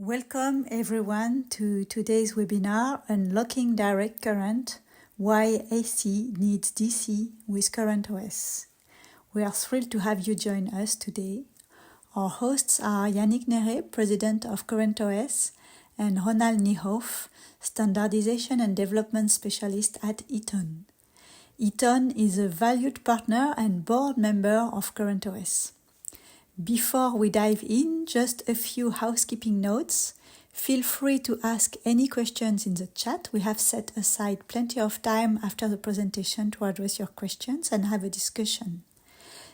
Welcome everyone to today's webinar, Unlocking Direct Current, Why AC Needs DC with CurrentOS. We are thrilled to have you join us today. Our hosts are Yannick Neret, President of CurrentOS, and Ronald Niehoff, Standardization and Development Specialist at Eaton. Eaton is a valued partner and board member of CurrentOS. Before we dive in, just a few housekeeping notes. Feel free to ask any questions in the chat. We have set aside plenty of time after the presentation to address your questions and have a discussion.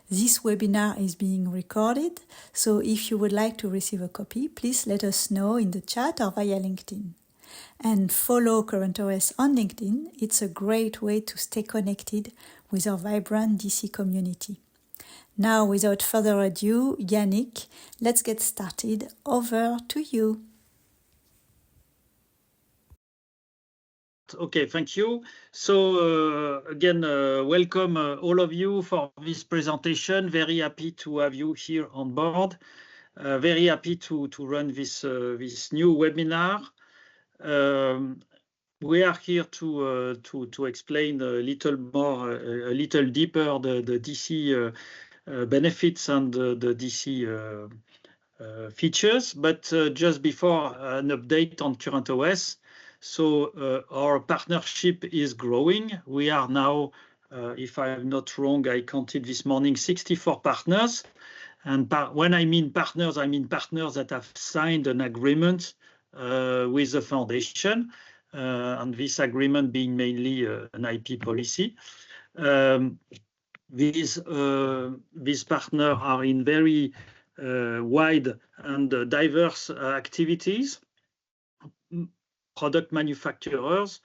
This webinar is being recorded, so if you would like to receive a copy, please let us know in the chat or via LinkedIn. And follow CurrentOS on LinkedIn. It's a great way to stay connected with our vibrant DC community. Now, without further ado, Yannick, let's get started. Over to you. Okay, thank you. So again, welcome all of you for this presentation. Very happy to have you here on board. Very happy to run this new webinar. We are here to explain a little more, a little deeper the DC benefits and the DC features. But just before, an update on CurrentOS. So our partnership is growing. We are now, if I'm not wrong, I counted this morning 64 partners. And when I mean partners that have signed an agreement with the foundation, and this agreement being mainly an IP policy. These partners are in very wide and diverse activities. Product manufacturers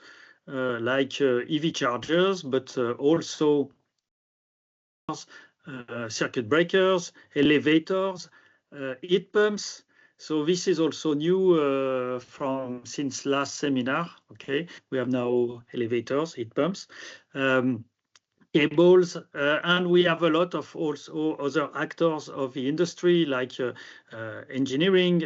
like EV chargers, but also circuit breakers, elevators, heat pumps. So this is also new since last seminar. Okay, we have now elevators, heat pumps, cables, and we have a lot of also other actors of the industry like engineering,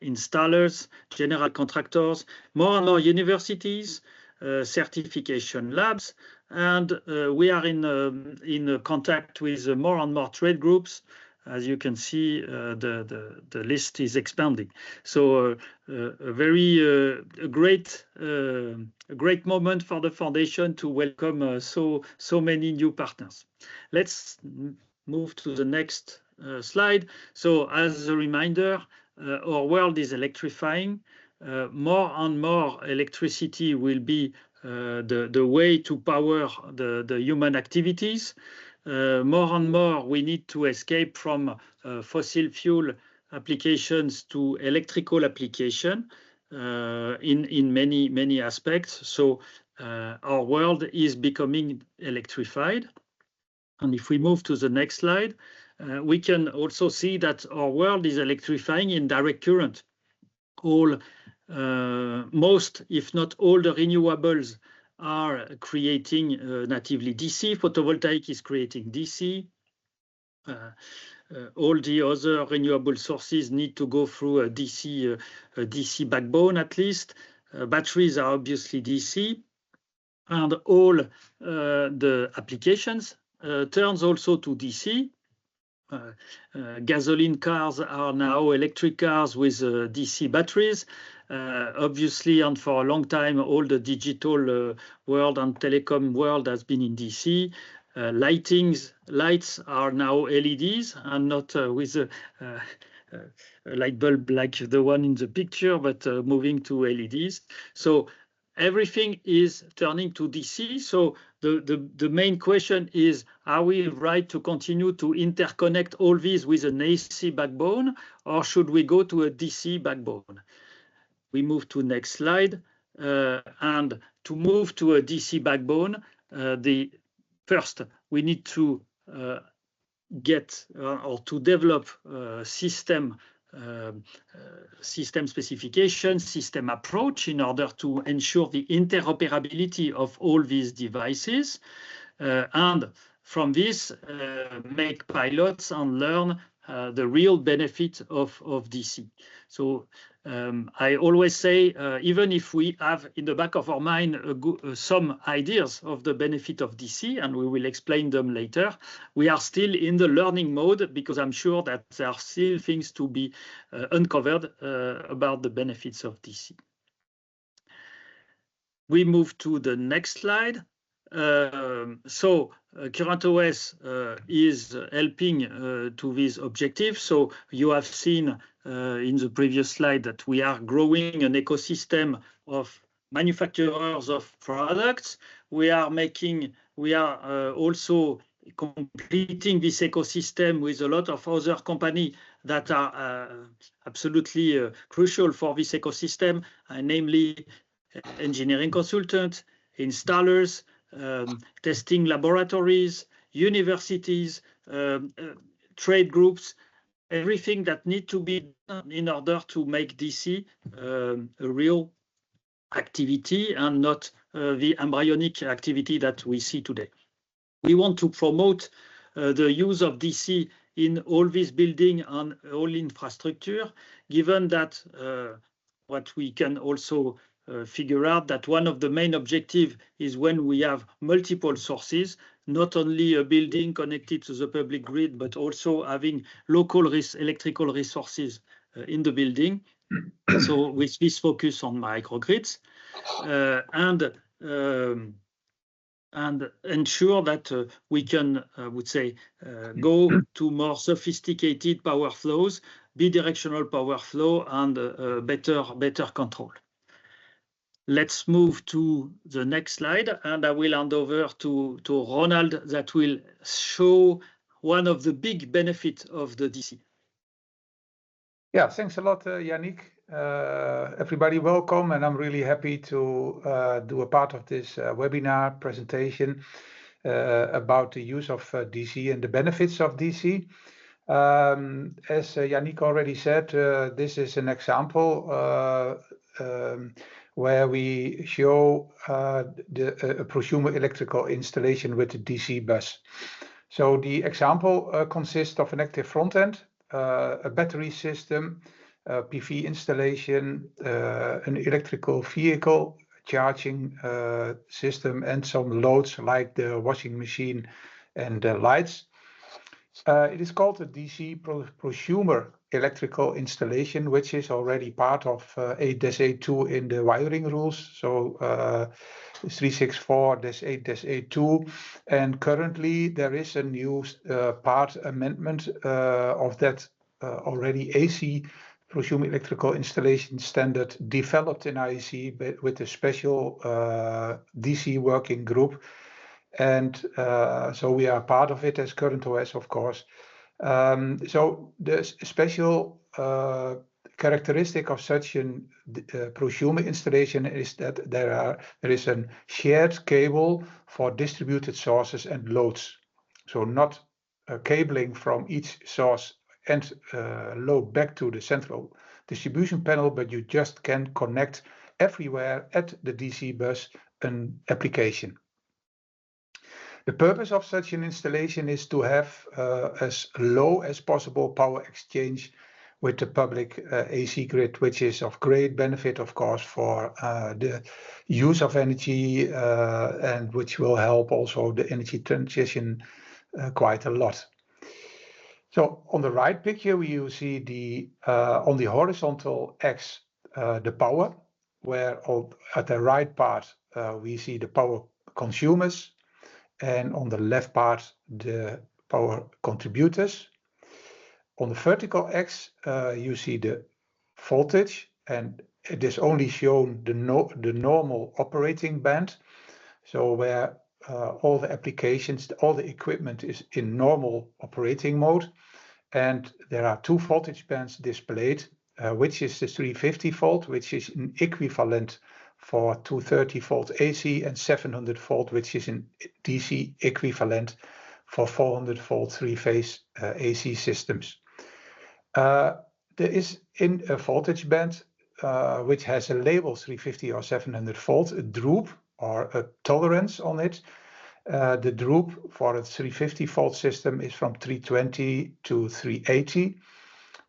installers, general contractors, more and more universities, certification labs, and we are in contact with more and more trade groups. As you can see, the list is expanding. So a very great moment for the foundation to welcome so many new partners. Let's move to the next slide. So as a reminder, our world is electrifying. More and more electricity will be the way to power the human activities. More and more, we need to escape from fossil fuel applications to electrical application in many aspects. So our world is becoming electrified. And if we move to the next slide, we can also see that our world is electrifying in direct current. Most, if not all, the renewables are creating natively DC. Photovoltaic is creating DC. All the other renewable sources need to go through a DC backbone at least. Batteries are obviously DC. And all the applications turns also to DC. Gasoline cars are now electric cars with DC batteries. Obviously, and for a long time, all the digital world and telecom world has been in DC. Lights are now LEDs and not with a light bulb like the one in the picture, but moving to LEDs. So everything is turning to DC. So the main question is, are we right to continue to interconnect all these with an AC backbone, or should we go to a DC backbone? We move to next slide. And to move to a DC backbone, first we need to get or to develop system specification, system approach in order to ensure the interoperability of all these devices. And from this, make pilots and learn the real benefit of DC. So I always say, even if we have in the back of our mind some ideas of the benefit of DC, and we will explain them later, we are still in the learning mode, because I'm sure that there are still things to be uncovered about the benefits of DC. We move to the next slide. So CurrentOS is helping to this objective. So you have seen in the previous slide that we are growing an ecosystem of manufacturers of products. We are also completing this ecosystem with a lot of other companies that are absolutely crucial for this ecosystem, namely engineering consultants, installers, testing laboratories, universities, trade groups, everything that needs to be done in order to make DC a real activity and not the embryonic activity that we see today. We want to promote the use of DC in all this building and all infrastructure, given that what we can also figure out that one of the main objectives is when we have multiple sources, not only a building connected to the public grid, but also having local electrical resources in the building. So with this focus on microgrids and ensure that we can, I would say, go to more sophisticated power flows, bidirectional power flow, and better control. Let's move to the next slide, and I will hand over to Ronald that will show one of the big benefits of the DC. Yeah, thanks a lot, Yannick. Everybody welcome, and I'm really happy to do a part of this webinar presentation about the use of DC and the benefits of DC. As Yannick already said, this is an example where we show a prosumer electrical installation with a DC bus. So the example consists of an active front end, a battery system, a PV installation, an electrical vehicle charging system, and some loads like the washing machine and the lights. It is called a DC prosumer electrical installation, which is already part of 8-8.2 in the wiring rules. So 364-8-8.2, and currently there is a new part amendment of that already AC prosumer electrical installation standard developed in IEC with a special DC working group. And so we are part of it as CurrentOS, of course. So the special characteristic of such a prosumer installation is that there is a shared cable for distributed sources and loads. So not cabling from each source and load back to the central distribution panel, but you just can connect everywhere at the DC bus an application. The purpose of such an installation is to have as low as possible power exchange with the public AC grid, which is of great benefit, of course, for the use of energy and which will help also the energy transition quite a lot. So on the right picture, you see the on the horizontal X the power, where at the right part we see the power consumers, and on the left part the power contributors. On the vertical X you see the voltage, and it is only shown the normal operating band, so where all the applications, all the equipment is in normal operating mode. And there are two voltage bands displayed, which is the 350 volt, which is an equivalent for 230 volt AC, and 700 volt, which is an DC equivalent for 400 volt three-phase AC systems. There is in a voltage band which has a label 350 or 700 volt, a droop or a tolerance on it. The droop for a 350 volt system is from 320 to 380,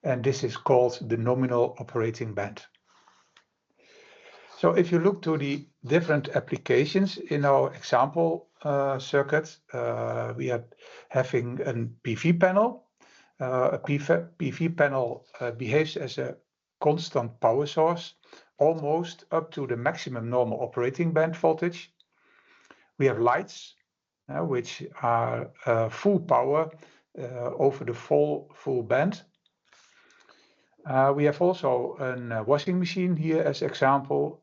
and this is called the nominal operating band. So if you look to the different applications in our example circuit, we are having a PV panel. A PV panel behaves as a constant power source, almost up to the maximum normal operating band voltage. We have lights, which are full power over the full band. We have also a washing machine here as example,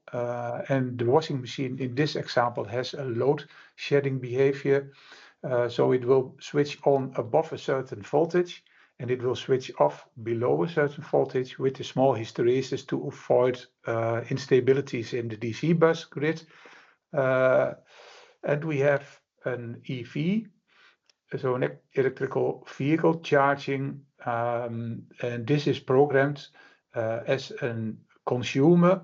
and the washing machine in this example has a load shedding behavior. So it will switch on above a certain voltage and it will switch off below a certain voltage with a small hysteresis to avoid instabilities in the DC bus grid. And we have an EV, so an electrical vehicle charging, and this is programmed as a consumer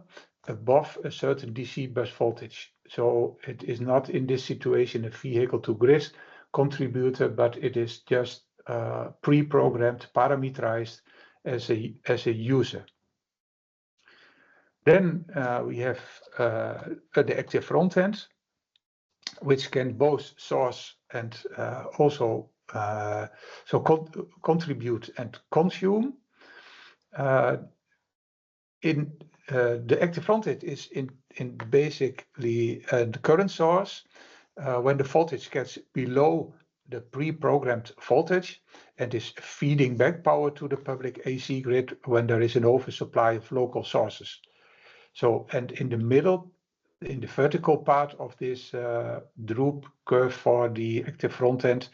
above a certain DC bus voltage. So it is not in this situation a vehicle to grid contributor, but it is just pre-programmed, parameterized as a user. Then we have the active front end, which can both source and also contribute and consume. The active front end is in basically the current source. When the voltage gets below the pre-programmed voltage and is feeding back power to the public AC grid when there is an oversupply of local sources. So, and in the middle, in the vertical part of this droop curve for the active front end,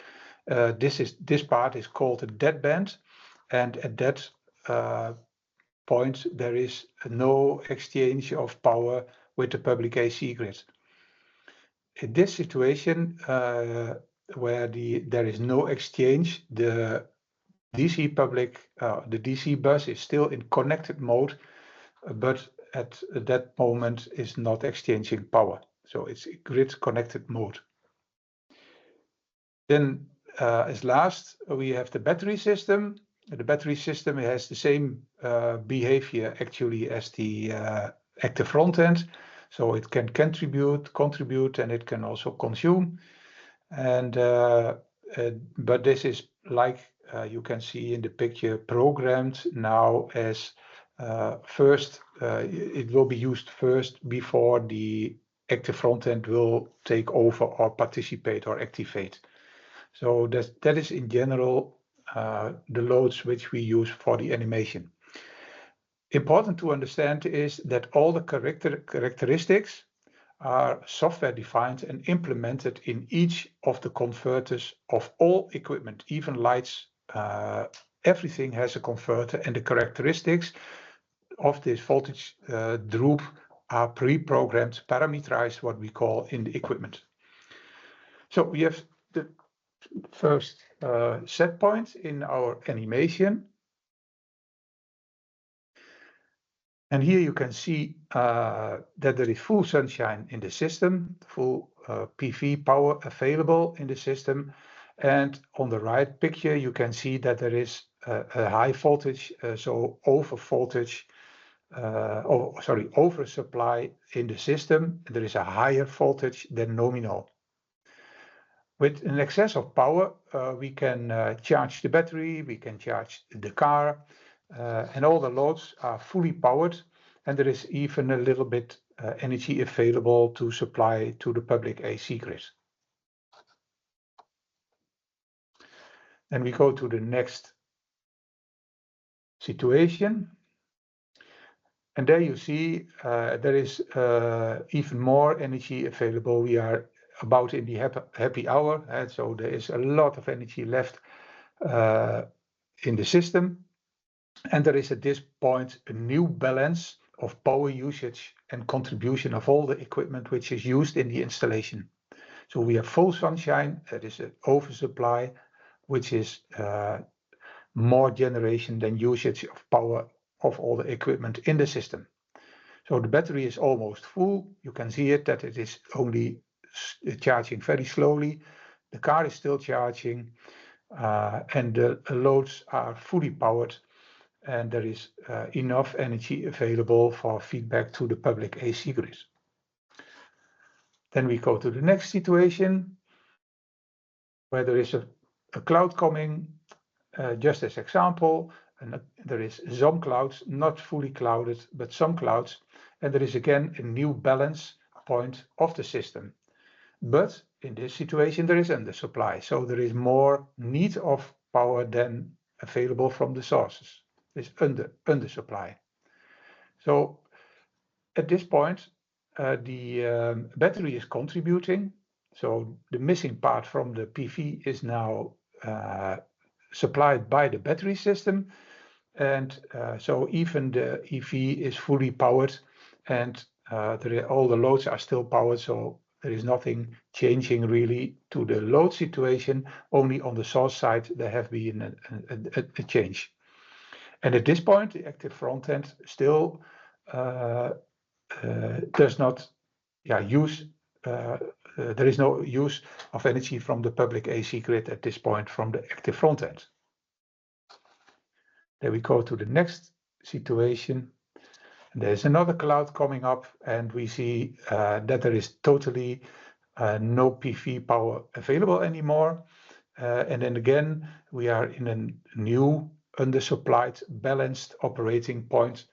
this part is called a deadband, and at that point there is no exchange of power with the public AC grid. In this situation, where there is no exchange, the DC bus is still in connected mode, but at that moment is not exchanging power. So it's grid connected mode. Then as last, we have the battery system. The battery system has the same behavior actually as the active front end. So it can contribute, and it can also consume. And but this is like you can see in the picture, programmed now as first. It will be used first before the active front end will take over or participate or activate. So that is in general the loads which we use for the animation. Important to understand is that all the characteristics are software defined and implemented in each of the converters of all equipment, even lights. Everything has a converter, and the characteristics of this voltage droop are pre-programmed, parameterized, what we call in the equipment. So we have the first set point in our animation. And here you can see that there is full sunshine in the system, full PV power available in the system. And on the right picture, you can see that there is a high voltage, so oversupply in the system. There is a higher voltage than nominal. With an excess of power, we can charge the battery, we can charge the car, and all the loads are fully powered, and there is even a little bit energy available to supply to the public AC grid. And we go to the next situation. And there you see there is even more energy available. We are about in the happy hour, and so there is a lot of energy left in the system. And there is at this point a new balance of power usage and contribution of all the equipment which is used in the installation. So we have full sunshine, that is an oversupply, which is more generation than usage of power of all the equipment in the system. So the battery is almost full. You can see it that it is only charging very slowly. The car is still charging, and the loads are fully powered, and there is enough energy available for feedback to the public AC grid. Then we go to the next situation where there is a cloud coming, just as example, and there is some clouds, not fully clouded, but some clouds, and there is again a new balance point of the system. But in this situation, there is undersupply, so there is more need of power than available from the sources. There's undersupply. So at this point, the battery is contributing. So the missing part from the PV is now supplied by the battery system. And so even the EV is fully powered, and all the loads are still powered. So there is nothing changing really to the load situation. Only on the source side, there have been a change. And at this point, the active front end still does not use, there is no use of energy from the public AC grid at this point from the active front end. Then we go to the next situation. There's another cloud coming up, and we see that there is totally no PV power available anymore. And then again, we are in a new undersupplied balanced operating point,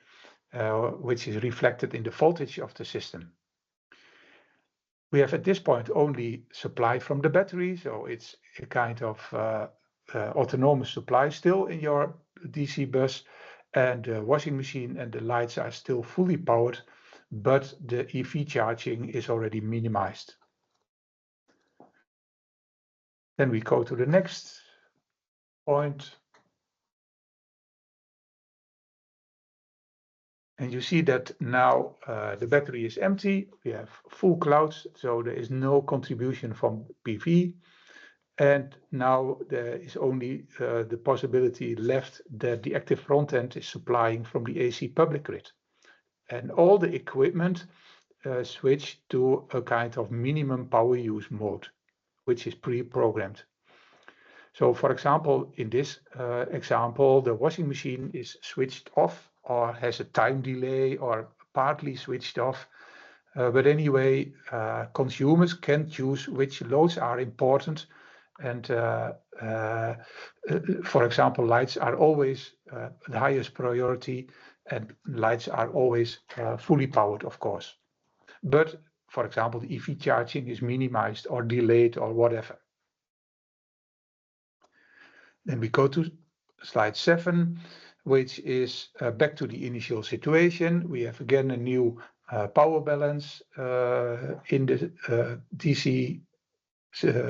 which is reflected in the voltage of the system. We have at this point only supply from the battery, so it's a kind of autonomous supply still in your DC bus, and the washing machine and the lights are still fully powered, but the EV charging is already minimized. Then we go to the next point. And you see that now the battery is empty. We have full clouds, so there is no contribution from PV. And now there is only the possibility left that the active front end is supplying from the AC public grid. And all the equipment switch to a kind of minimum power use mode, which is pre-programmed. So for example, in this example, the washing machine is switched off or has a time delay or partly switched off. But anyway, consumers can choose which loads are important. And for example, lights are always the highest priority, and lights are always fully powered, of course. But for example, the EV charging is minimized or delayed or whatever. Then we go to slide 7, which is back to the initial situation. We have again a new power balance in the DC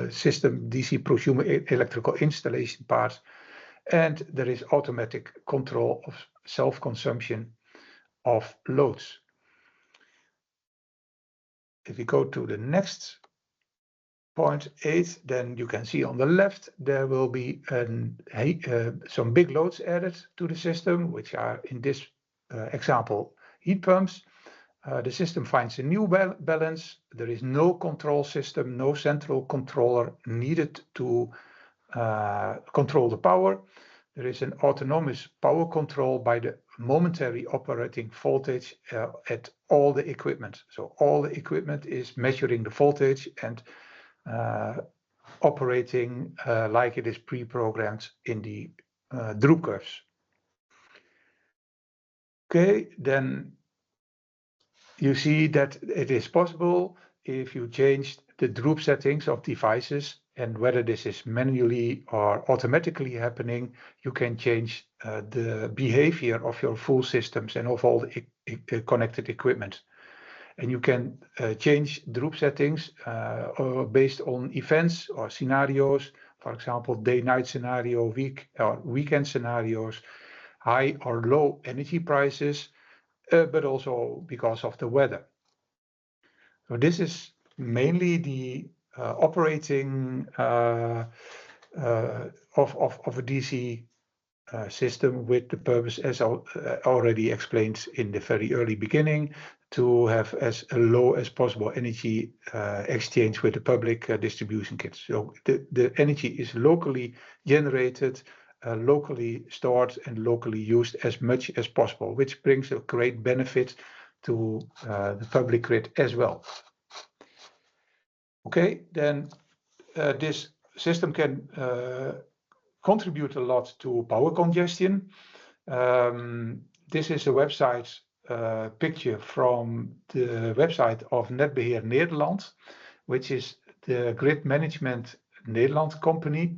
system, DC prosumer electrical installation part, and there is automatic control of self-consumption of loads. If we go to the next point 8, then you can see on the left there will be some big loads added to the system, which are in this example heat pumps. The system finds a new balance. There is no control system, no central controller needed to control the power. There is an autonomous power control by the momentary operating voltage at all the equipment. So all the equipment is measuring the voltage and operating like it is pre-programmed in the droop curves. Okay, then you see that it is possible if you change the droop settings of devices, and whether this is manually or automatically happening, you can change the behavior of your full systems and of all the connected equipment. And you can change droop settings based on events or scenarios, for example, day-night scenario, week or weekend scenarios, high or low energy prices, but also because of the weather. So this is mainly the operating of a DC system with the purpose, as already explained in the very early beginning, to have as low as possible energy exchange with the public distribution grids. So the energy is locally generated, locally stored, and locally used as much as possible, which brings a great benefit to the public grid as well. Okay, then this system can contribute a lot to power congestion. This is a website picture from the website of Netbeheer Nederland, which is the grid management Nederland company.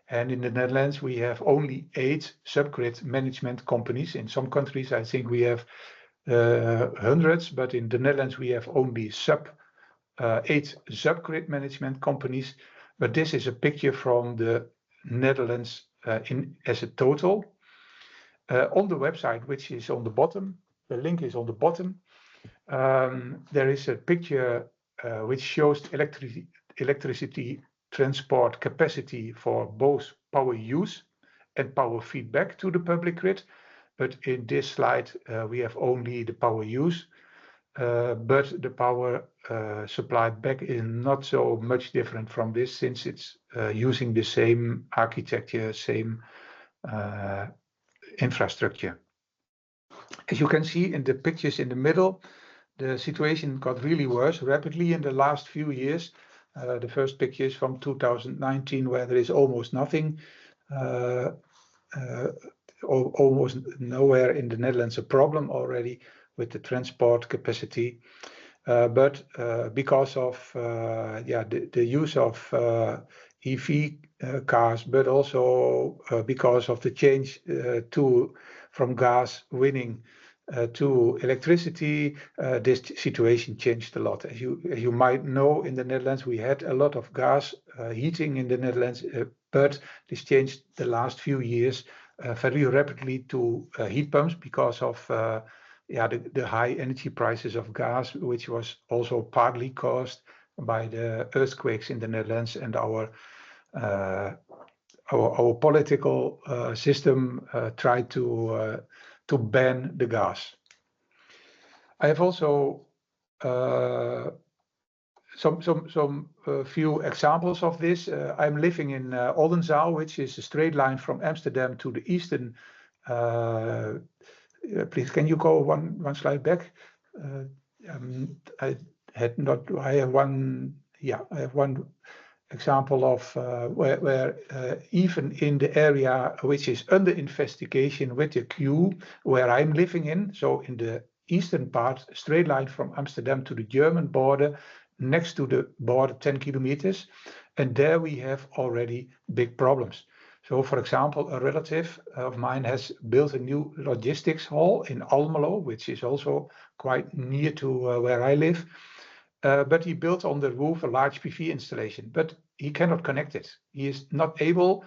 And in the Netherlands, we have only 8 subgrid management companies. In some countries, I think we have hundreds, but in the Netherlands, we have only 8 subgrid management companies. But this is a picture from the Netherlands as a total. On the website, which is on the bottom, the link is on the bottom, there is a picture which shows electricity transport capacity for both power use and power feedback to the public grid. But in this slide, we have only the power use, but the power supply back is not so much different from this, since it's using the same architecture, same infrastructure. As you can see in the pictures in the middle, the situation got really worse rapidly in the last few years. The first picture is from 2019, where there is almost nothing, almost nowhere in the Netherlands a problem already with the transport capacity. But because of the use of EV cars, but also because of the change from gas winning to electricity, this situation changed a lot. As you might know, in the Netherlands, we had a lot of gas heating in the Netherlands, but this changed the last few years very rapidly to heat pumps because of the high energy prices of gas, which was also partly caused by the earthquakes in the Netherlands, and our political system tried to ban the gas. I have also some few examples of this. I'm living in Oldenzaal, which is a straight line from Amsterdam to the eastern. Please, can you go one slide back? I have one example of where even in the area which is under investigation with the queue where I'm living in, so in the eastern part, straight line from Amsterdam to the German border, next to the border 10 kilometers, and there we have already big problems. So, for example, a relative of mine has built a new logistics hall in Almelo, which is also quite near to where I live. But he built on the roof a large PV installation, but he cannot connect it. He is not able,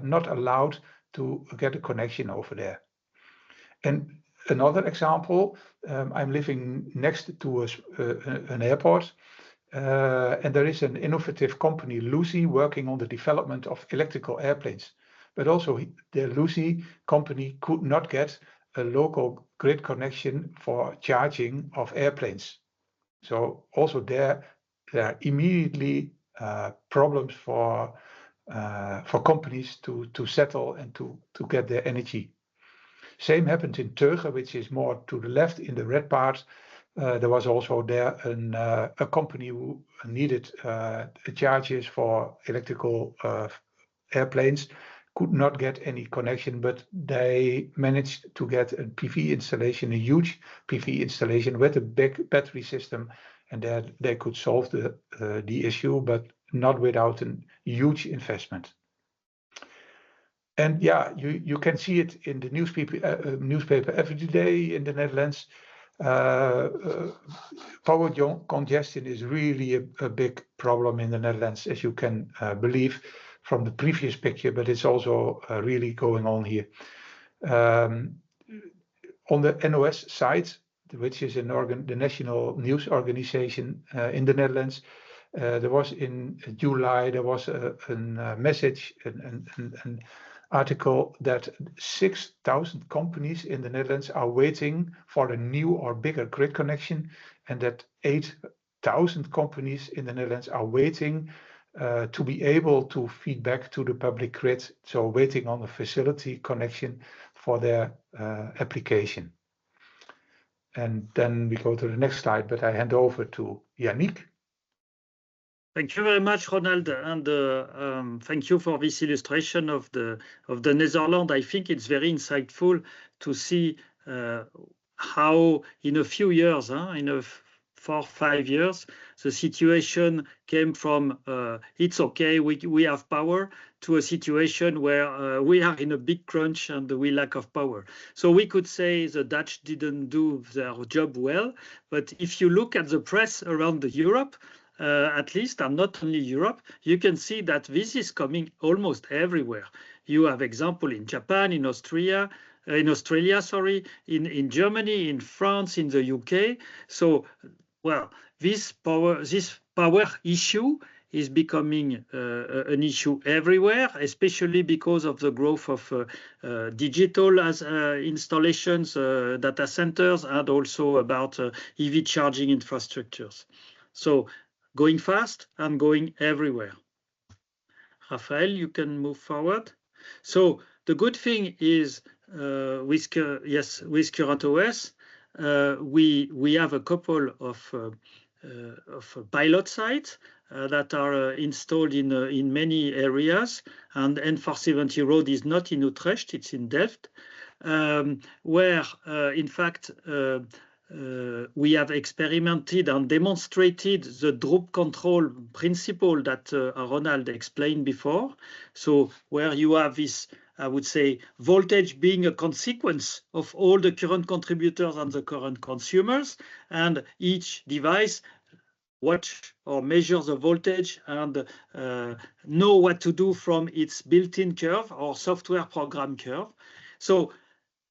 not allowed to get a connection over there. And another example, I'm living next to an airport, and there is an innovative company, Lucy, working on the development of electrical airplanes. But also the Lucy company could not get a local grid connection for charging of airplanes. So also there are immediately problems for companies to settle and to get their energy. Same happened in Teuge, which is more to the left in the red part. There was also there a company who needed charges for electrical airplanes, could not get any connection, but they managed to get a PV installation, a huge PV installation with a big battery system, and that they could solve the issue, but not without a huge investment. And yeah, you can see it in the newspaper every day in the Netherlands. Power congestion is really a big problem in the Netherlands, as you can believe from the previous picture, but it's also really going on here. On the NOS site, which is the national news organization in the Netherlands, there was in July, there was a message, article that 6,000 companies in the Netherlands are waiting for a new or bigger grid connection, and that 8,000 companies in the Netherlands are waiting to be able to feed back to the public grid, so waiting on a facility connection for their application. And then we go to the next slide, but I hand over to Yannick. Thank you very much, Ronald, and thank you for this illustration of the Netherlands. I think it's very insightful to see how in a few years, in a 4 or 5 years, the situation came from it's okay, we have power, to a situation where we are in a big crunch and we lack of power. So we could say the Dutch didn't do their job well, but if you look at the press around Europe, at least, and not only Europe, you can see that this is coming almost everywhere. You have example in Japan, in Australia, in Germany, in France, in the UK. So, well, this power issue is becoming an issue everywhere, especially because of the growth of digital installations, data centers, and also about EV charging infrastructures. So, going fast and going everywhere. Rafael, you can move forward. So the good thing is with CurrentOS, we have a couple of pilot sites that are installed in many areas, and N470 Road is not in Utrecht, it's in Delft, where in fact we have experimented and demonstrated the drop control principle that Ronald explained before. So where you have this, I would say, voltage being a consequence of all the current contributors and the current consumers, and each device watch or measure the voltage and know what to do from its built-in curve or software program curve. So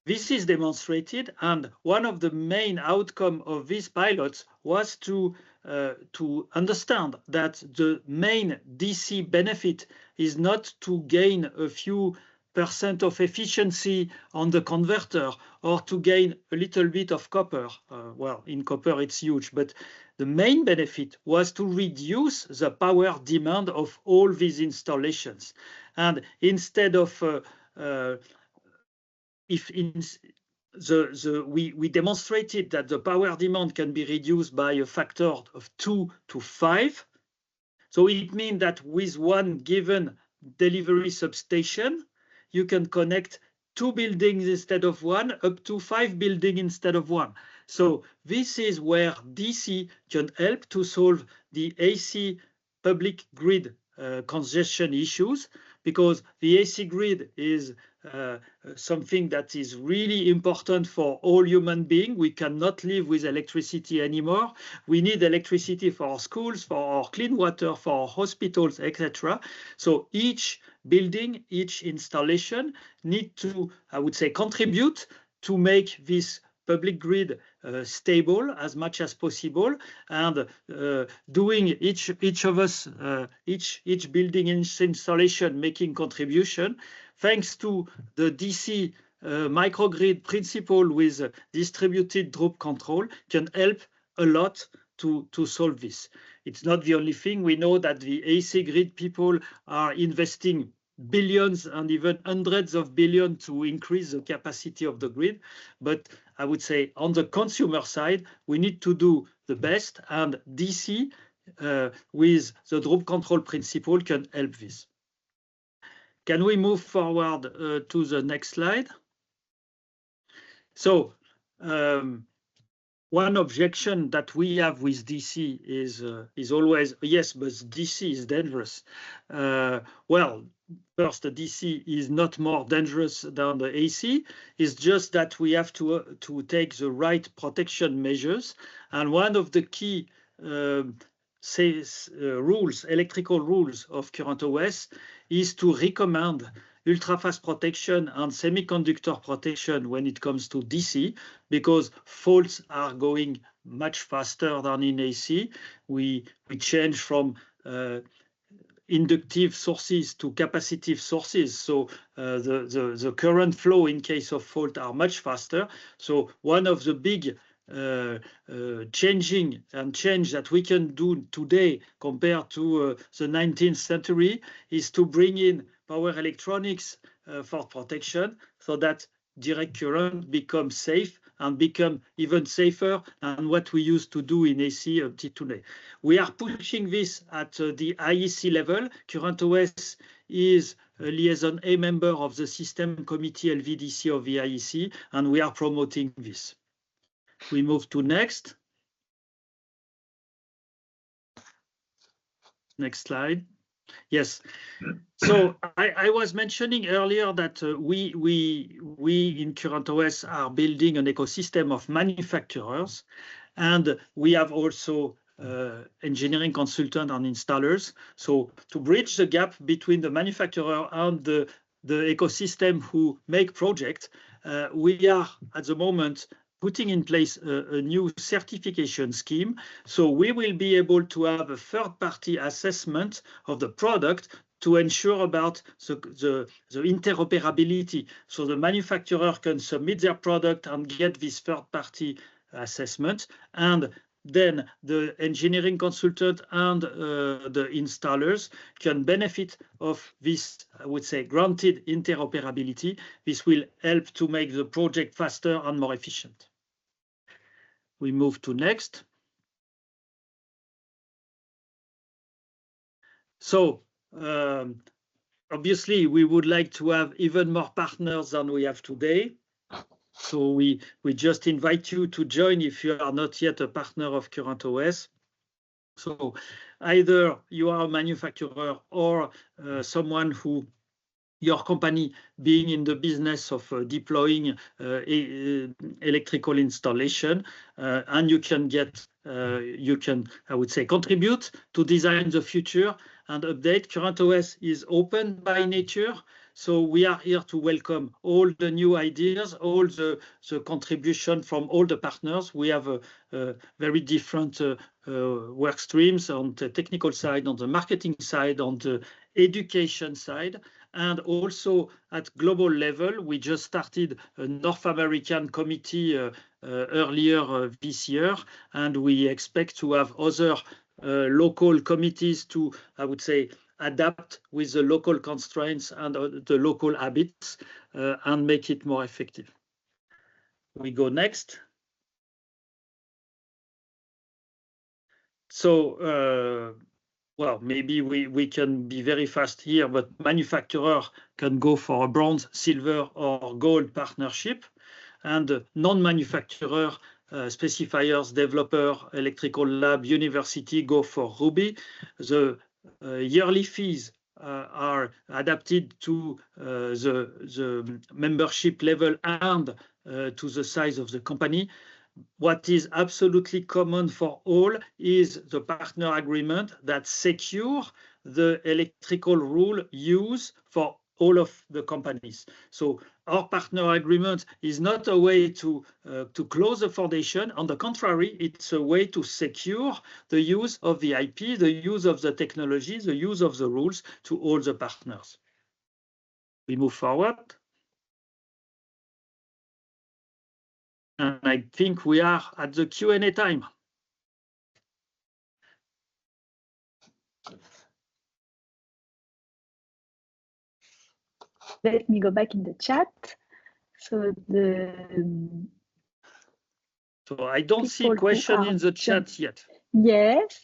this is demonstrated, and one of the main outcomes of these pilots was to understand that the main DC benefit is not to gain a few % of efficiency on the converter or to gain a little bit of copper. Well, in copper it's huge, but the main benefit was to reduce the power demand of all these installations. And instead of we demonstrated that the power demand can be reduced by a factor of 2 to 5. So it means that with one given delivery substation, you can connect 2 buildings instead of 1, up to 5 buildings instead of 1. So this is where DC can help to solve the AC public grid congestion issues, because the AC grid is something that is really important for all human beings. We cannot live with electricity anymore. We need electricity for our schools, for our clean water, for our hospitals, etc. So each building, each installation need to, I would say, contribute to make this public grid stable as much as possible, and doing each of us, each building installation making contribution, thanks to the DC microgrid principle with distributed drop control, can help a lot to solve this. It's not the only thing. We know that the AC grid people are investing billions and even hundreds of billions to increase the capacity of the grid. But I would say on the consumer side, we need to do the best, and DC with the drop control principle can help this. Can we move forward to the next slide? So one objection that we have with DC is always, yes, but DC is dangerous. Well, first, the DC is not more dangerous than the AC. It's just that we have to take the right protection measures. And one of the key electrical rules of CurrentOS is to recommend ultra-fast protection and semiconductor protection when it comes to DC, because faults are going much faster than in AC. We change from inductive sources to capacitive sources. So the current flow in case of fault are much faster. So one of the big change that we can do today compared to the 19th century is to bring in power electronics for protection, so that direct current becomes safe and become even safer than what we used to do in AC up to today. We are pushing this at the IEC level. Current OS is a liaison A member of the System Committee LVDC of the IEC, and we are promoting this. We move to next. Next slide. Yes. So I was mentioning earlier that we in Current OS are building an ecosystem of manufacturers, and we have also engineering consultant and installers. So to bridge the gap between the manufacturer and the ecosystem who make projects, we are at the moment putting in place a new certification scheme. So we will be able to have a third-party assessment of the product to ensure about the interoperability. So the manufacturer can submit their product and get this third-party assessment, and then the engineering consultant and the installers can benefit of this, I would say, granted interoperability. This will help to make the project faster and more efficient. We move to next. So obviously, we would like to have even more partners than we have today. So we just invite you to join if you are not yet a partner of Current OS. So either you are a manufacturer or someone who, your company being in the business of deploying electrical installation, and you can, I would say, contribute to design the future and update. Current OS is open by nature. So we are here to welcome all the new ideas, all the contribution from all the partners. We have a very different work streams on the technical side, on the marketing side, on the education side, and also at global level. We just started a North American committee earlier this year, and we expect to have other local committees to, I would say, adapt with the local constraints and the local habits and make it more effective. We go next. So, well, maybe we can be very fast here, but manufacturer can go for a bronze, silver, or gold partnership, and non-manufacturer, specifiers, developer, electrical lab, university go for Ruby. The yearly fees are adapted to the membership level and to the size of the company. What is absolutely common for all is the partner agreement that secure the electrical rule use for all of the companies. So our partner agreement is not a way to close the foundation. On the contrary, it's a way to secure the use of the IP, the use of the technology, the use of the rules to all the partners. We move forward. And I think we are at the Q&A time. Let me go back in the chat. So I don't see question in the chat yet. Yes.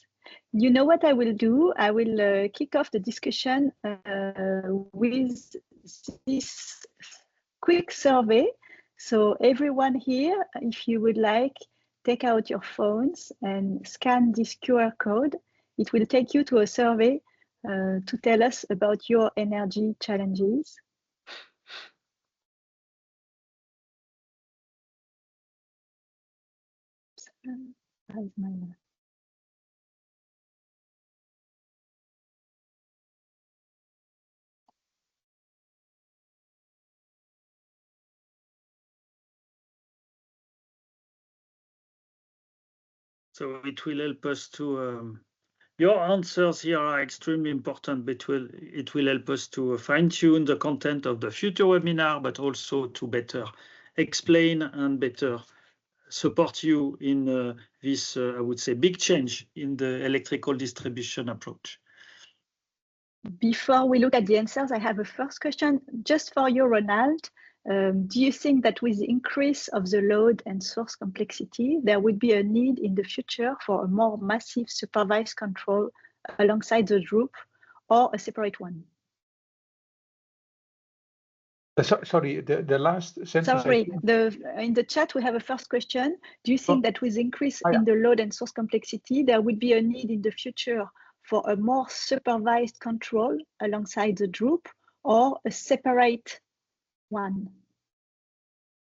You know what I will do? I will kick off the discussion with this quick survey. So everyone here, if you would like, take out your phones and scan this QR code. It will take you to a survey to tell us about your energy challenges. So it will help us to Your answers here are extremely important, but it will help us to fine-tune the content of the future webinar, but also to better explain and better support you in this, I would say, big change in the electrical distribution approach. Before we look at the answers, I have a first question just for you, Ronald. Do you think that with the increase of the load and source complexity, there would be a need in the future for a more massive supervised control alongside the group, or a separate one? Sorry, the last sentence. Sorry, in the chat we have a first question. Do you think that with increase in the load and source complexity, there would be a need in the future for a more supervised control alongside the group, or a separate one?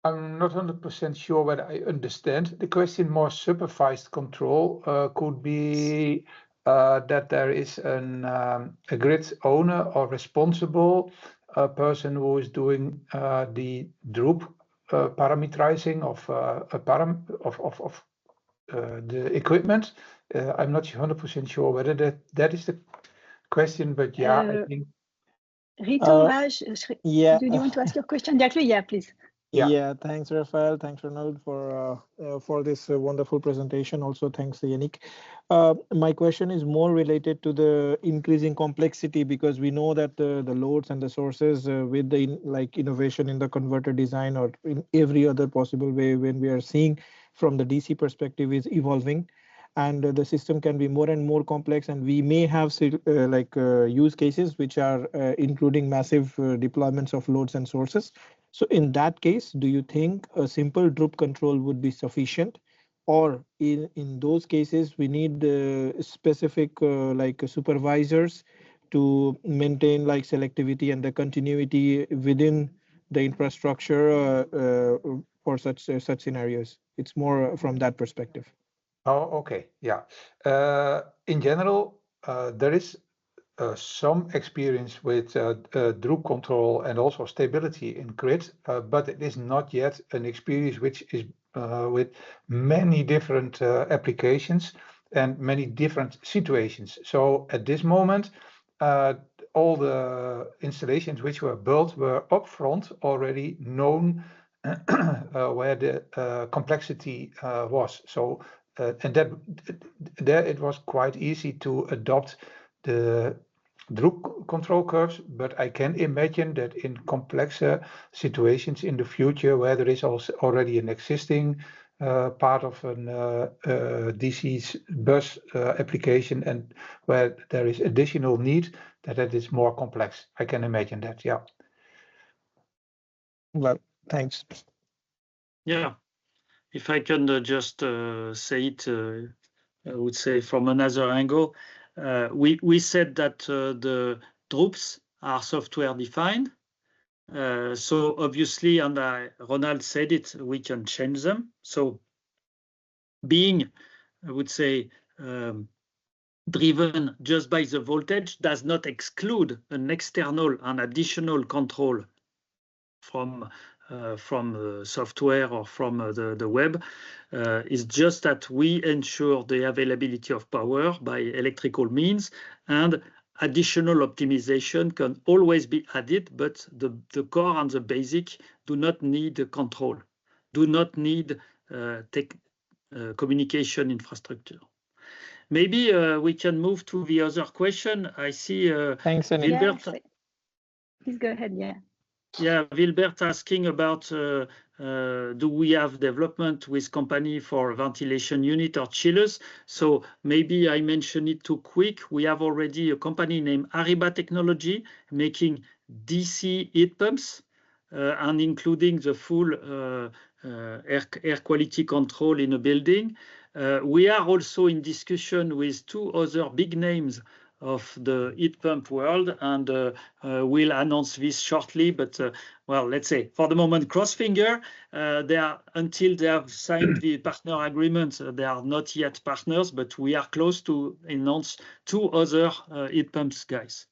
I'm not 100% sure whether I understand the question. More supervised control could be that there is a grid owner or responsible person who is doing the group parameterizing of the equipment. I'm not 100% sure whether that is the question, but yeah, I think. Rito, Raj, do you want to ask your question directly? Yeah, please. Yeah, thanks, Raphael. Thanks, Ronald, for this wonderful presentation. Also, thanks, Yannick. My question is more related to the increasing complexity, because we know that the loads and the sources with the innovation in the converter design or in every other possible way, when we are seeing from the DC perspective, is evolving, and the system can be more and more complex, and we may have use cases which are including massive deployments of loads and sources. So in that case, do you think a simple group control would be sufficient, or in those cases we need specific supervisors to maintain selectivity and the continuity within the infrastructure for such scenarios? It's more from that perspective. Oh, okay. Yeah. In general, there is some experience with group control and also stability in grid, but it is not yet an experience which is with many different applications and many different situations. So at this moment, all the installations which were built were upfront already known where the complexity was. So and that there it was quite easy to adopt the group control curves, but I can imagine that in complexer situations in the future where there is also already an existing part of an DC bus application and where there is additional need, that it is more complex. I can imagine that, yeah. Well, thanks. Yeah, if I can just say it, I would say from another angle, we said that the groups are software defined. So obviously, and Ronald said it, we can change them. So being, I would say, driven just by the voltage does not exclude an external and additional control from software or from the web. It's just that we ensure the availability of power by electrical means, and additional optimization can always be added, but the core and the basic do not need control, do not need communication infrastructure. Maybe we can move to the other question. I see thanks, Wilbert. Yeah, please go ahead, yeah. Yeah, Wilbert asking about do we have development with company for ventilation unit or chillers? So maybe I mentioned it too quick. We have already a company named Ariba Technology making DC heat pumps and including the full air quality control in a building. We are also in discussion with two other big names of the heat pump world, and we'll announce this shortly. But well, let's say for the moment, cross finger. Until they have signed the partner agreement, they are not yet partners, but we are close to announce two other heat pumps guys.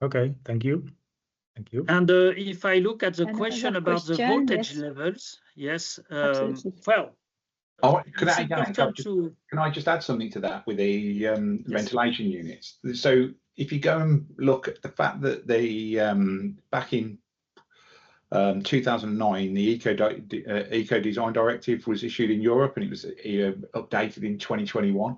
Okay, thank you. Thank you. And if I look at the Another question about the voltage levels, yes, absolutely. well, Oh, can it's I important to. Can I just add something to that with the Yes. ventilation units? So if you go and look at the fact that the back in 2009, the Eco Design Directive was issued in Europe, and it was updated in 2021.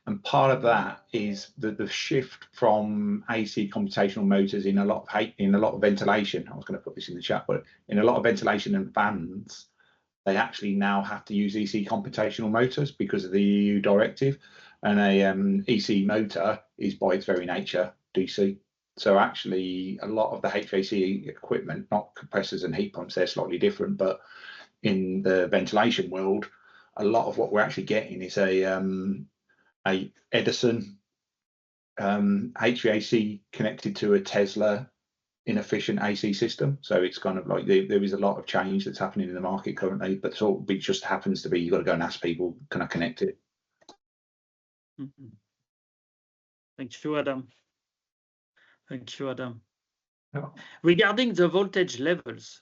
And part of that is the shift from AC computational motors in a lot of ventilation. I was going to put this in the chat, but in a lot of ventilation and fans, they actually now have to use EC computational motors because of the EU directive, and a EC motor is by its very nature DC. So actually, a lot of the HVAC equipment, not compressors and heat pumps, they're slightly different, but in the ventilation world, a lot of what we're actually getting is a Edison HVAC connected to a Tesla inefficient AC system. So it's kind of like there is a lot of change that's happening in the market currently, but it just happens to be you've got to go and ask people, can I connect it? Mm-hmm. Thank you, Adam. Thank you, Adam. Yeah. Regarding the voltage levels,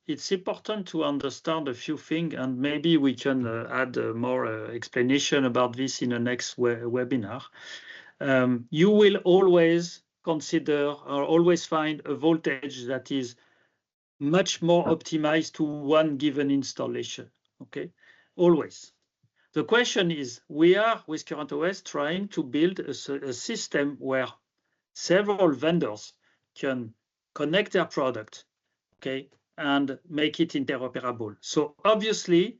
it's important to understand a few things, and maybe we can add more explanation about this in the next webinar. You will always consider or always find a voltage that is much more optimized to one given installation, okay? Always. The question is, we are, with CurrentOS, trying to build a system where several vendors can connect their product, okay, and make it interoperable. So obviously,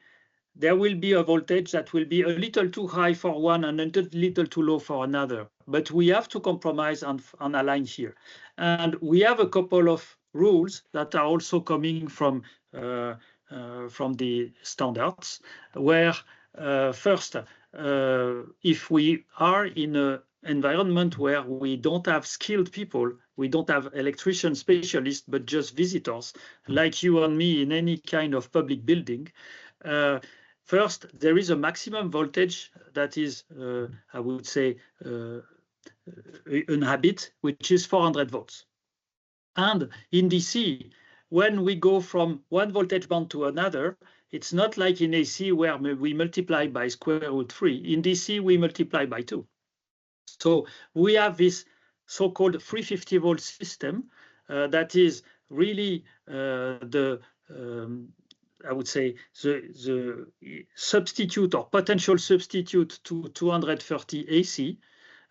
there will be a voltage that will be a little too high for one and a little too low for another. But we have to compromise and align here. And we have a couple of rules that are also coming from the standards, where first, if we are in an environment where we don't have skilled people, we don't have electrician specialists, but just visitors, like you and me in any kind of public building, first, there is a maximum voltage that is, I would say, an habit, which is 400 volts. And in DC, when we go from one voltage band to another, it's not like in AC where we multiply by square root 3. In DC, we multiply by 2. So we have this so-called 350 volt system that is really I would say the substitute or potential substitute to 230 AC,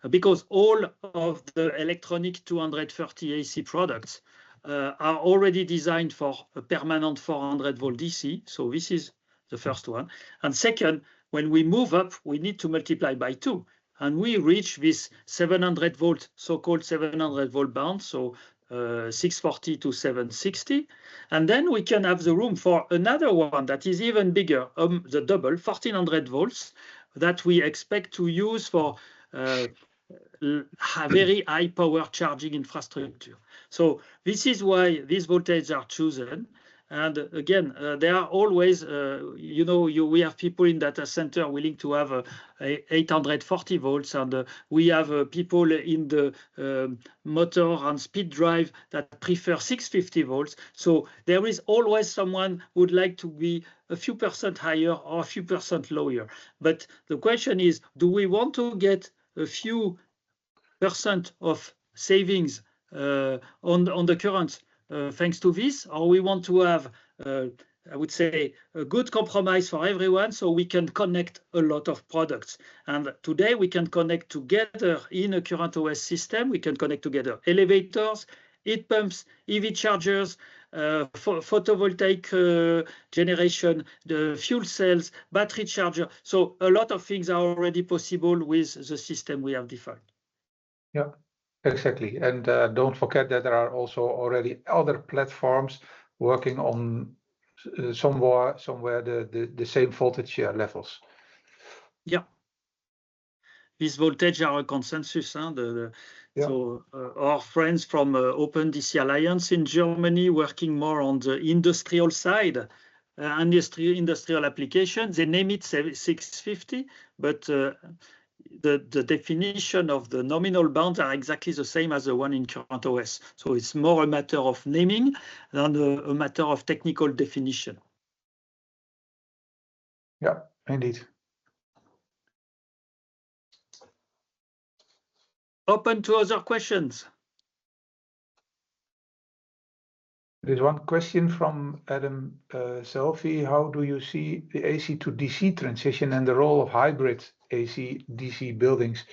because all of the electronic 230 AC products are already designed for a permanent 400 volt DC. So this is the first one. And second, when we move up, we need to multiply by 2. And we reach this 700 volt, so-called 700 volt band, so 640 to 760. And then we can have the room for another one that is even bigger, the double, 1400 volts, that we expect to use for very high power charging infrastructure. So this is why these voltages are chosen. And again, there are always, we have people in data center willing to have 840 volts, and we have people in the motor and speed drive that prefer 650 volts. So there is always someone who would like to be a few percent higher or a few percent lower. But the question is, do we want to get a few percent of savings on the current thanks to this, or we want to have, I would say, a good compromise for everyone so we can connect a lot of products. And today we can connect together in a CurrentOS system. We can connect together elevators, heat pumps, EV chargers, photovoltaic generation, the fuel cells, battery charger. So a lot of things are already possible with the system we have defined. Yeah. Exactly, and don't forget that there are also already other platforms working on somewhere the same voltage levels. Yeah, these voltage are a consensus. Yeah. So our friends from Open DC Alliance in Germany working more on the industrial side, industrial applications. They name it 650, but the definition of the nominal bounds are exactly the same as the one in CurrentOS. So it's more a matter of naming than a matter of technical definition. Yeah, Indeed. Open to other questions. There's one question from Adam Selfie. How do you see the AC to DC transition and the role of hybrid AC DC buildings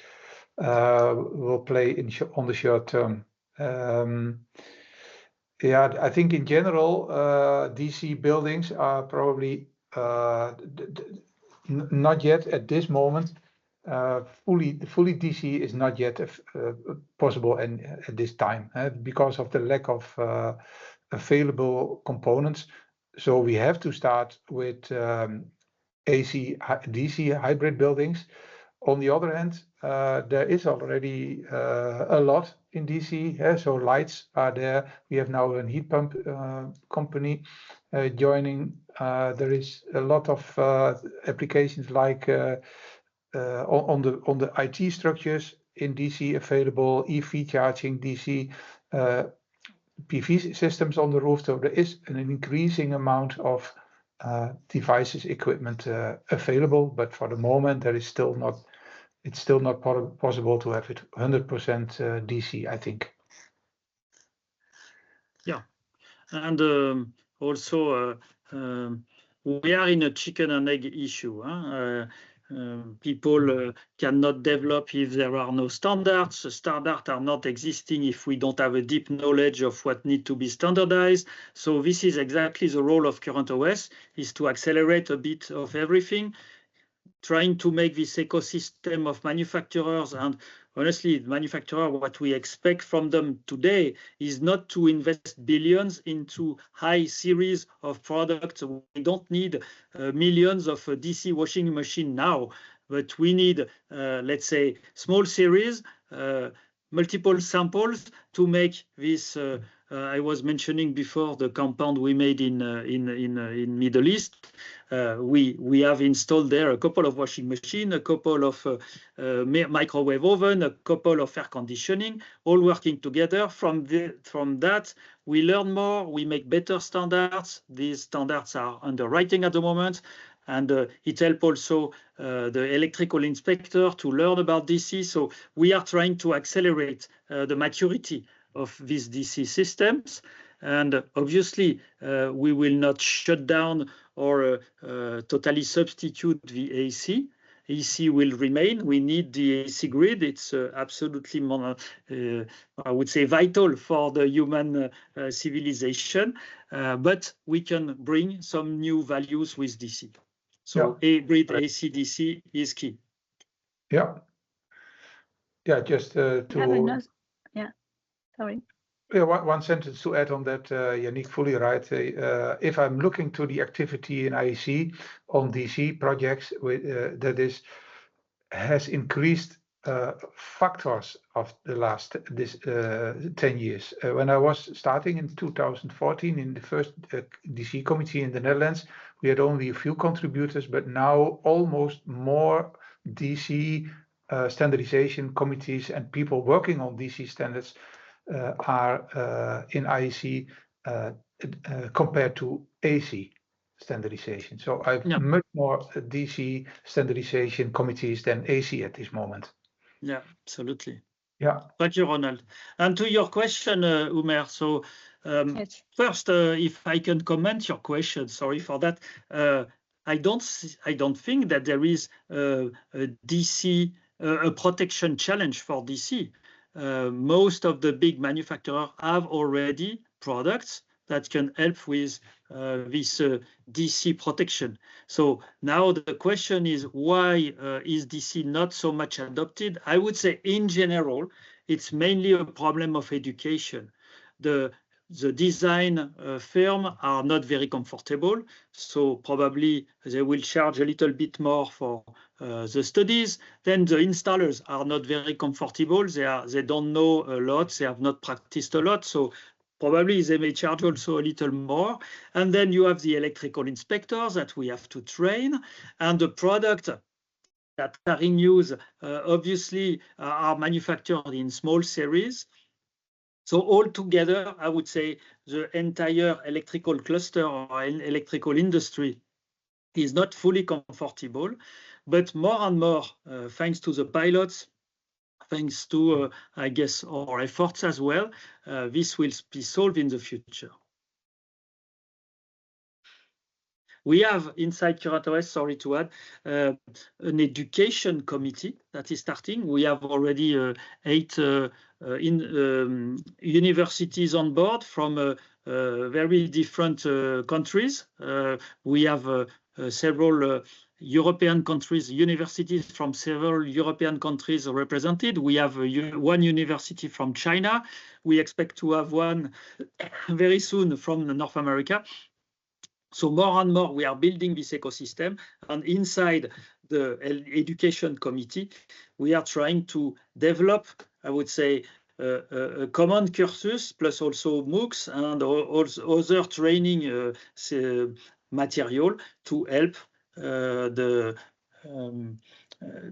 will play on the short term? Yeah, I think in general, DC buildings are probably not yet at this moment. Fully DC is not yet possible at this time because of the lack of available components. So we have to start with AC DC hybrid buildings. On the other hand, there is already a lot in DC, so lights are there. We have now a heat pump company joining. There is a lot of applications like on the IT structures in DC available, EV charging DC, PV systems on the roof. So there is an increasing amount of devices, equipment available, but for the moment there is still not. It's still not possible to have it 100% DC, I think. Yeah, and also we are in a chicken and egg issue. People cannot develop if there are no standards. The standards are not existing if we don't have a deep knowledge of what needs to be standardized. So this is exactly the role of current OS, is to accelerate a bit of everything, trying to make this ecosystem of manufacturers. And honestly, manufacturers, what we expect from them today is not to invest billions into high series of products. We don't need millions of DC washing machine now, but we need, let's say, small series, multiple samples to make this. I was mentioning before the compound we made in Middle East. We have installed there a couple of washing machines, a couple of microwave oven, a couple of air conditioning, all working together. From that, we learn more, we make better standards. These standards are under writing at the moment. And it helps also the electrical inspector to learn about DC. So we are trying to accelerate the maturity of these DC systems. And obviously, we will not shut down or totally substitute the AC. AC will remain. We need the AC grid. It's absolutely, I would say, vital for the human civilization. But we can bring some new values with DC. So hybrid AC DC is key. Yeah. Yeah, just to... Yeah, sorry. Yeah, one sentence to add on that, Yannick, fully right. If I'm looking to the activity in IEC on DC projects, that has increased factors of the last 10 years. When I was starting in 2014 in the first DC committee in the Netherlands, we had only a few contributors, but now almost more DC standardization committees and people working on DC standards are in IEC compared to AC standardization. So I've much more DC standardization committees than AC at this moment. Yeah, absolutely. Yeah. Thank you, Ronald. And to your question, Umer, so first, if I can comment your question, sorry for that. I don't think that there is a DC, a protection challenge for DC. Most of the big manufacturers have already products that can help with this DC protection. So now the question is, why is DC not so much adopted? I would say in general, it's mainly a problem of education. The design firms are not very comfortable, so probably they will charge a little bit more for the studies. Then the installers are not very comfortable. They don't know a lot. They have not practiced a lot, so probably they may charge also a little more. And then you have the electrical inspectors that we have to train, and the product that are in use obviously are manufactured in small series. So altogether, I would say the entire electrical cluster or electrical industry is not fully comfortable, but more and more, thanks to the pilots, thanks to, I guess, our efforts as well, this will be solved in the future. We have inside CurrentOS, sorry to add, an education committee that is starting. We have already 8 universities on board from very different countries. We have several European countries, universities from several European countries represented. We have one university from China. We expect to have one very soon from North America. So more and more, we are building this ecosystem, and inside the education committee, we are trying to develop, I would say, a common cursus plus also MOOCs and other training material to help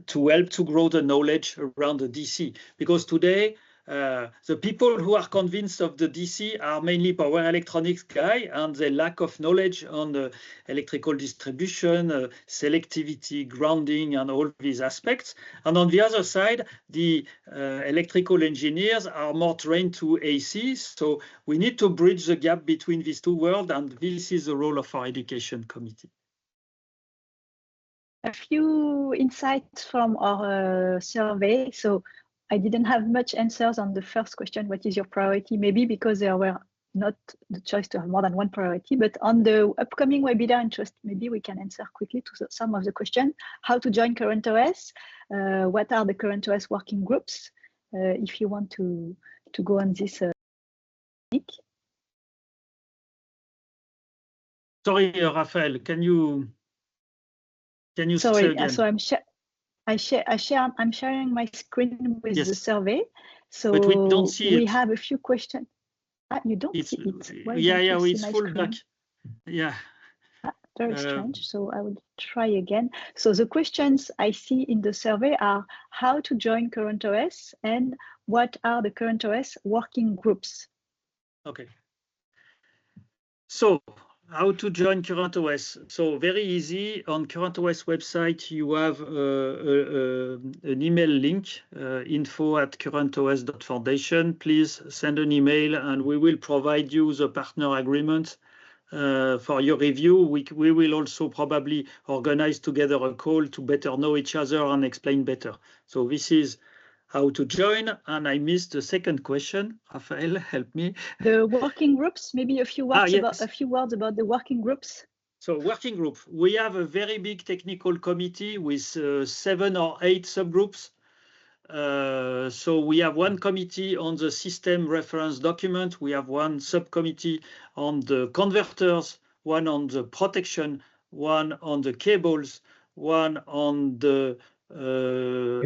to grow the knowledge around the DC. Because today, the people who are convinced of the DC are mainly power electronics guy, and the lack of knowledge on the electrical distribution, selectivity, grounding, and all these aspects. And on the other side, the electrical engineers are more trained to AC. So we need to bridge the gap between these two worlds, and this is the role of our education committee. A few insights from our survey. So I didn't have much answers on the first question, what is your priority? Maybe because there were not the choice to have more than one priority, but on the upcoming webinar interest, maybe we can answer quickly to some of the questions. How to join CurrentOS? What are the CurrentOS working groups? If you want to go on this. Sorry, Raphael, can you say again? So I'm sharing my screen with the survey. So but we don't see it. We have a few questions. You don't see it. Why it's full back. Yeah. Very strange. So I will try again. So the questions I see in the survey are how to join CurrentOS and what are the CurrentOS working groups? Okay. So how to join CurrentOS? So very easy. On CurrentOS website, you have an email link, info@currentos.foundation. Please send an email and we will provide you the partner agreement for your review. We will also probably organize together a call to better know each other and explain better. So this is how to join, and I missed the second question. Raphael, help me. The working groups, maybe a few words about the working groups. So working group, we have a very big technical committee with 7 or 8 subgroups. So we have one committee on the system reference document. We have one subcommittee on the converters, one on the protection, one on the cables, one on the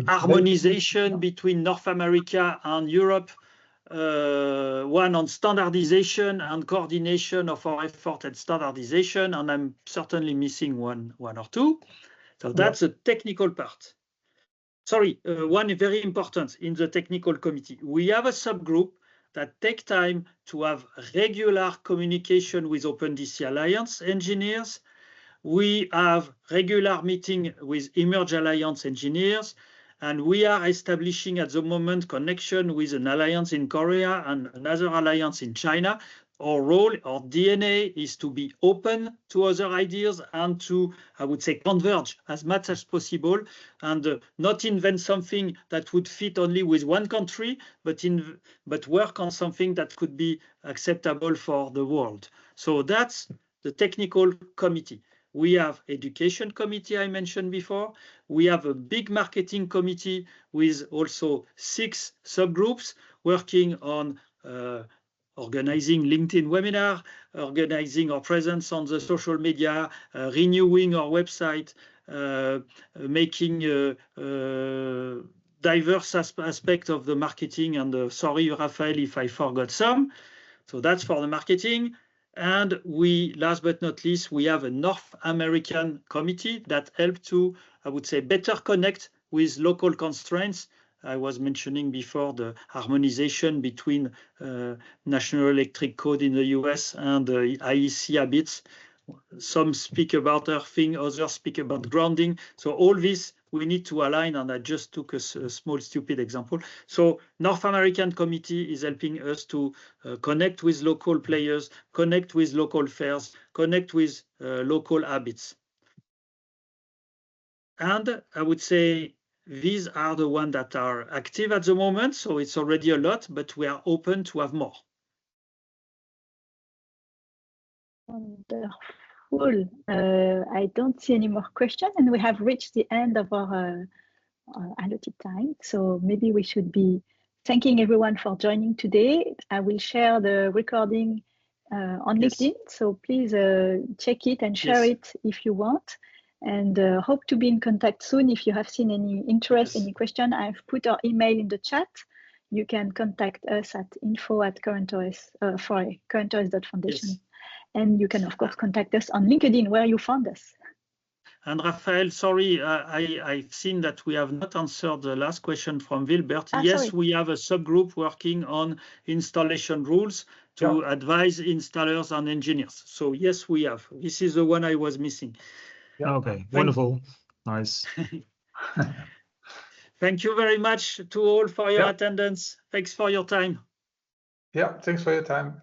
harmonization between North America and Europe, one on standardization and coordination of our effort at standardization, and I'm certainly missing one or two. So that's the technical part. Sorry, one very important in the technical committee. We have a subgroup that take time to have regular communication with OpenDC Alliance engineers. We have regular meeting with Emerge Alliance engineers, and we are establishing at the moment connection with an alliance in Korea and another alliance in China. Our role, our DNA is to be open to other ideas and to, I would say, converge as much as possible and not invent something that would fit only with one country, but work on something that could be acceptable for the world. So that's the technical committee. We have education committee I mentioned before. We have a big marketing committee with also 6 subgroups working on organizing LinkedIn webinar, organizing our presence on the social media, renewing our website, making diverse aspect of the marketing. And sorry, Raphael, if I forgot some. So that's for the marketing. And we, last but not least, we have a North American committee that help to, I would say, better connect with local constraints. I was mentioning before the harmonization between National Electric Code in the US and IEC habits. some speak about earthing, others speak about grounding. So all this we need to align, and I just took a small stupid example. So North American committee is helping us to connect with local players, connect with local fairs, connect with local habits. And I would say these are the ones that are active at the moment, so it's already a lot, but we are open to have more. Wonderful. I don't see any more questions, and we have reached the end of our allotted time. So maybe we should be thanking everyone for joining today. I will share the recording on LinkedIn, so please check it and share it if you want. And hope to be in contact soon. If you have seen any interest, any question, I've put our email in the chat. You can contact us at currentos.foundation. And you can, of course, contact us on LinkedIn, where you found us. And Raphael, sorry, I've seen that we have not answered the last question from Wilbert. Yes, sorry. We have a subgroup working on installation rules to advise installers and engineers. So yes, we have. This is the one I was missing. Okay, wonderful. Nice. Thank you very much to all for your attendance. Thanks for your time. Yeah, thanks for your time.